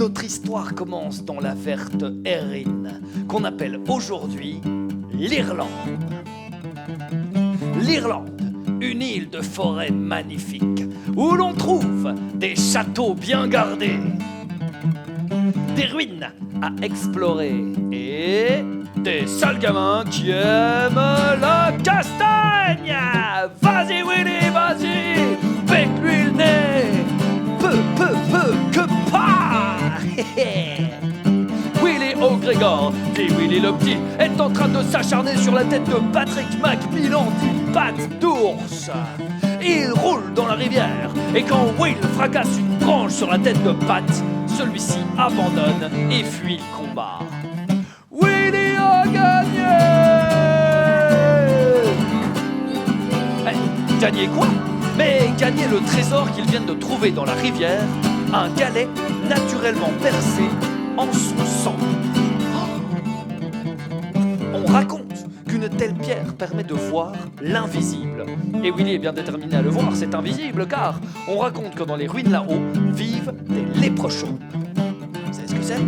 Notre histoire commence dans la verte Erin, qu'on appelle aujourd'hui l'Irlande. L'Irlande, une île de forêt magnifique, où l'on trouve des châteaux bien gardés, des ruines à explorer et des sales gamins qui aiment la castagne. Vas-y Willy, vas-y, bec-lui le nez, peu, que pas. Willy O'Gregor, dit Willy le petit, est en train de s'acharner sur la tête de Patrick Macmillan, dit patte d'ours. Il roule dans la rivière, et quand Will fracasse une branche sur la tête de Pat, celui-ci abandonne et fuit le combat. Willy a gagné! Gagné quoi? Mais gagner le trésor qu'ils viennent de trouver dans la rivière, un galet naturellement percé en son sang. On raconte qu'une telle pierre permet de voir l'invisible. Et Willy est bien déterminé à le voir, c'est invisible, car on raconte que dans les ruines là-haut vivent des léprochaunes. Vous savez ce que c'est?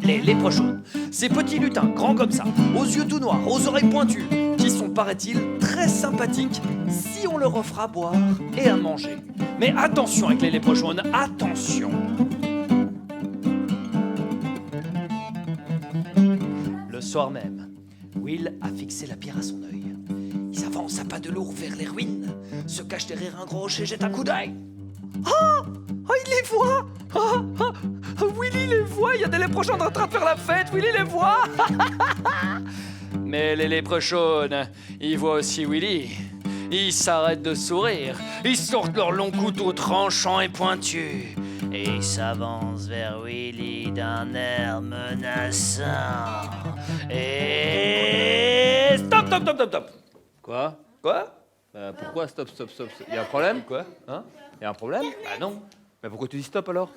Les léprochaunes, ces petits lutins grands comme ça, aux yeux tout noirs, aux oreilles pointues, qui sont, paraît-il, très sympathiques si on leur offre à boire et à manger. Mais attention avec les léprochaunes, attention! Le soir même, Will a fixé la pierre à son œil. Il s'avance à pas de lourd vers les ruines, se cache derrière un gros rocher, jette un coup d'œil. Ah! Oh, il les voit! Willy les voit, il y a des léprochaunes en train de faire la fête, Willy les voit! Mais les léprochaunes, ils voient aussi Willy. Ils s'arrêtent de sourire, ils sortent leurs longs couteaux tranchants et pointus. Et ils s'avancent vers Willy d'un air menaçant. Et... Stop! Quoi? Pourquoi stop? Il y a un problème? Quoi? Hein? Il y a un problème? Bah non. Mais pourquoi tu dis stop alors?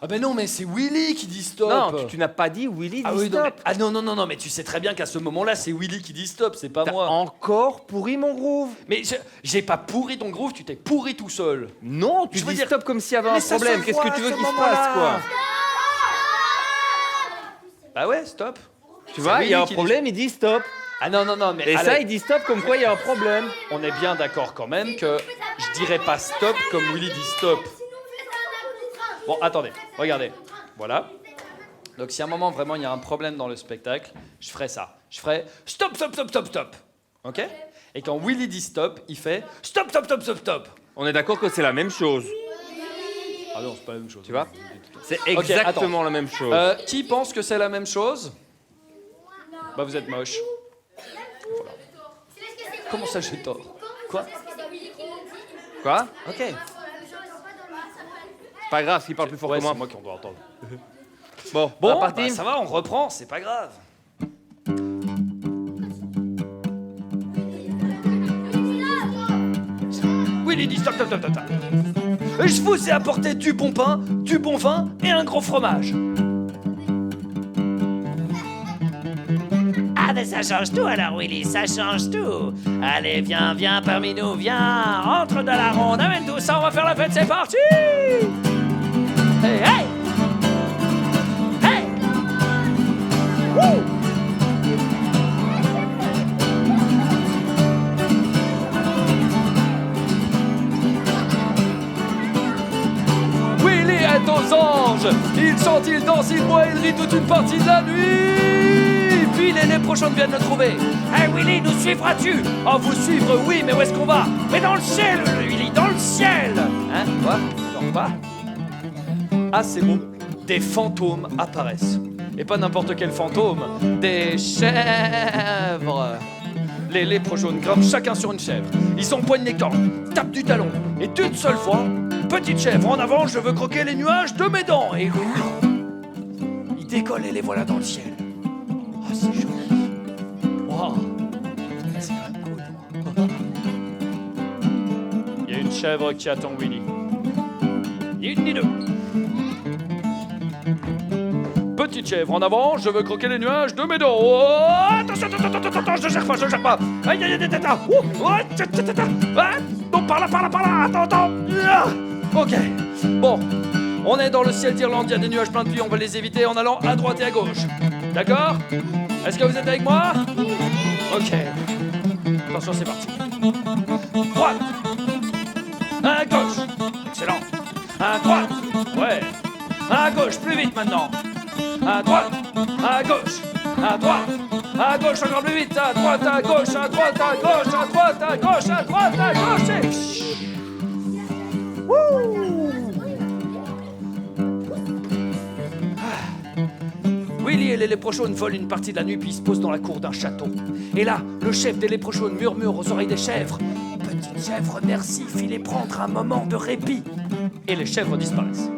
Ah ben non, mais c'est Willy qui dit stop. Non, tu n'as pas dit Willy dit stop. Non, mais tu sais très bien qu'à ce moment-là, c'est Willy qui dit stop, c'est pas T'as moi. encore pourri mon groove. Mais j'ai pas pourri ton groove, tu t'es pourri tout seul. Non, tu dis stop comme s'il y avait un ça problème. se Qu'est-ce voit que tu à veux ce qu'il se moment-là. passe, quoi? Bah ouais, stop. Tu vois, il y a un problème, il dit stop. Ah non, mais... Et allez, ça, il dit stop comme quoi il y a un problème. on est bien d'accord quand même que je dirais pas stop comme Willy dit stop. Bon, attendez, regardez. Voilà. Donc si à un moment, vraiment, il y a un problème dans le spectacle, je ferai ça. Je ferai stop. OK? Et quand Willy dit stop, il fait stop. On est d'accord que c'est la même chose. Ah non, c'est pas la même chose. Tu vois? C'est exactement la même chose. Qui pense que c'est la même chose? Bah vous êtes moche. Voilà. Comment ça j'ai tort? Quoi? Quoi? OK. C'est pas grave s'il parle plus fort Ouais, que moi. c'est moi qui en dois entendre. Bon, Bon, parti. bah, ça va, on reprend, c'est pas grave. Willy dit stop. Je vous ai apporté du bon pain, du bon vin et un gros fromage. Ah ben ça change tout alors Willy, ça change tout. Allez viens parmi nous, viens, entre dans la ronde, amène tout ça, on va faire la fête, c'est parti. Hey! Wouh! Willy est aux anges, il chante, il danse, il boit, il rit toute une partie de la nuit. Puis les léprochaunes viennent le trouver. Hey Willy, nous suivras-tu? Oh, vous suivre, oui, mais où est-ce qu'on va? Mais dans le ciel, Willy, dans le ciel. Hein? Quoi? Genre quoi? Ah, c'est bon. Des fantômes apparaissent. Et pas n'importe quel fantôme. Des chèvres. Les léprochaunes grimpent chacun sur une chèvre. Ils empoignent les cornes, tapent du talon. Et d'une seule fois, petite chèvre en avant, je veux croquer les nuages de mes dents. Et ils décollent et les voilà dans le ciel. Oh, c'est joli. Wow. C'est quand même cool. Il y a une chèvre qui attend Willy. Ni une ni deux. petite chèvre, en avant, je veux croquer les nuages de mes dos. Oh, attention, attends, je gère pas. Aïe, aïe, aïe, attends. Non, par là, attends. Ah, ok, bon, on est dans le ciel d'Irlande, il y a des nuages pleins de pluie, on va les éviter en allant à droite et à gauche. D'accord? Est-ce que vous êtes avec moi? Ok. Attention, c'est parti. Droite. À gauche. Excellent. À droite. Ouais. À gauche, plus vite maintenant. À droite. À gauche. À droite. À gauche, encore plus vite. À droite, à gauche, à droite, à gauche, à droite, à gauche, à droite, à gauche. Et... Willy et les léprochaunes volent une partie de la nuit puis se posent dans la cour d'un château. Et là, le chef des léprochaunes murmure aux oreilles des chèvres. Petite chèvre, merci, filez prendre un moment de répit. Et les chèvres disparaissent.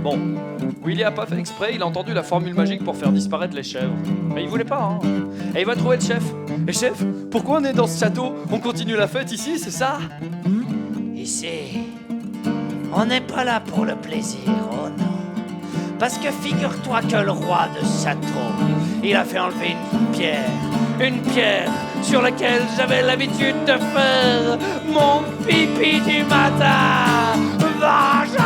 Bon, Willy a pas fait exprès, il a entendu la formule magique pour faire disparaître les chèvres. Mais il voulait pas, hein. Et il va trouver le chef. Et chef, pourquoi on est dans ce château? On continue la fête ici, c'est ça? Ici, on n'est pas là pour le plaisir, oh non. Parce que figure-toi que le roi de ce château, il a fait enlever une pierre sur laquelle j'avais l'habitude de faire mon pipi du matin. Vengeance!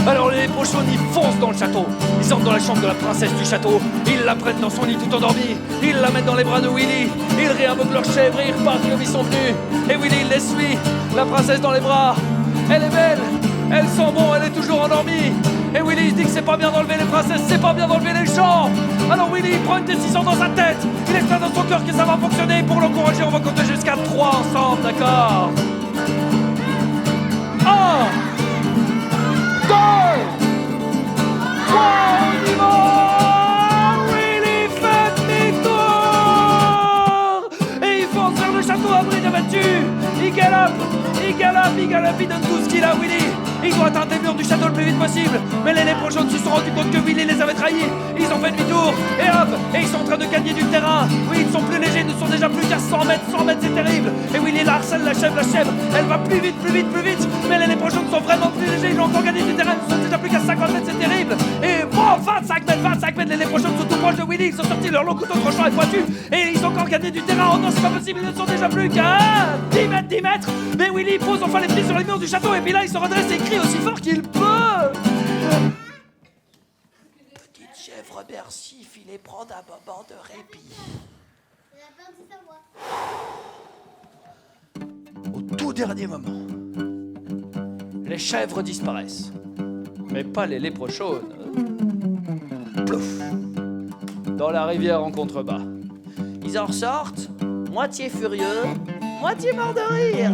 Alors les léprochaunes, ils foncent dans le château. Ils entrent dans la chambre de la princesse du château. Ils la prennent dans son lit tout endormie. Ils la mettent dans les bras de Willy. Ils réinvoquent leur chèvre et ils repartent comme ils sont venus. Et Willy, il les suit. La princesse dans les bras. Elle est belle, elle sent bon, elle est toujours endormie. Et Willy il se dit que c'est pas bien d'enlever les princesses, c'est pas bien d'enlever les gens. Alors Willy il prend une décision dans sa tête. Il espère dans son cœur que ça va fonctionner. Pour l'encourager, on va compter jusqu'à 3 ensemble, d'accord? 1, 2, 3, on y va. Willy fait demi-tour. Et il fonce vers le château abri de battu. Il galope, il donne tout ce qu'il a, Willy. Il doit atteindre les murs du château le plus vite possible. Mais les léprochaunes se sont rendus compte que Willy les avait trahis. Ils ont fait demi-tour, et hop, et ils sont en train de gagner du terrain. Oui, ils sont plus légers, ils ne sont déjà plus qu'à 100 mètres, c'est terrible. Et Willy la harcèle, la chèvre, elle va plus vite. Mais les léprochaunes sont vraiment plus légers, ils ont encore gagné du terrain, ils ne sont déjà plus qu'à 50 mètres, c'est terrible. Et bon, 25 mètres, les léprochaunes sont tout proches de Willy. Ils sont sortis leur long couteau tranchant et pointu. Et ils ont encore gagné du terrain. Oh non, c'est pas possible, ils ne sont déjà plus qu'à 10 mètres. Mais Willy pose enfin les pieds sur les murs du château. Et puis là, il se redresse et crie aussi fort qu'il peut. Petite chèvre, merci, filez prendre un moment de répit. Au tout dernier moment, les chèvres disparaissent. Mais pas les léprochaunes. Plouf! Dans la rivière en contrebas. Ils en ressortent, moitié furieux, moitié mort de rire.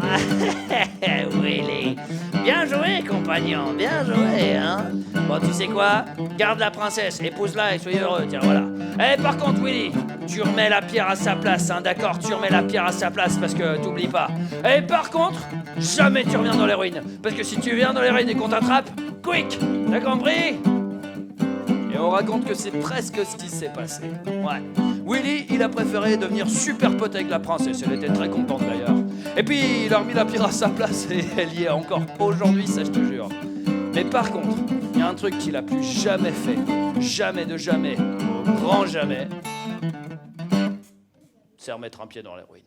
Willy, bien joué, compagnon, bien joué, hein. Bon, tu sais quoi? Garde la princesse, épouse-la et soyez heureux, tiens, voilà. Eh, par contre, Willy, tu remets la pierre à sa place, hein, d'accord? Tu remets la pierre à sa place parce que t'oublies pas. Et par contre, jamais tu reviens dans les ruines. Parce que si tu viens dans les ruines et qu'on t'attrape, quick! T'as compris? Et on raconte que c'est presque ce qui s'est passé. Ouais. Willy, il a préféré devenir super pote avec la princesse. Elle était très contente d'ailleurs. Et puis, il a remis la pierre à sa place et elle y est encore aujourd'hui, ça je te jure. Mais par contre, il y a un truc qu'il a plus jamais fait. Jamais de jamais. Grand jamais. C'est remettre un pied dans les ruines.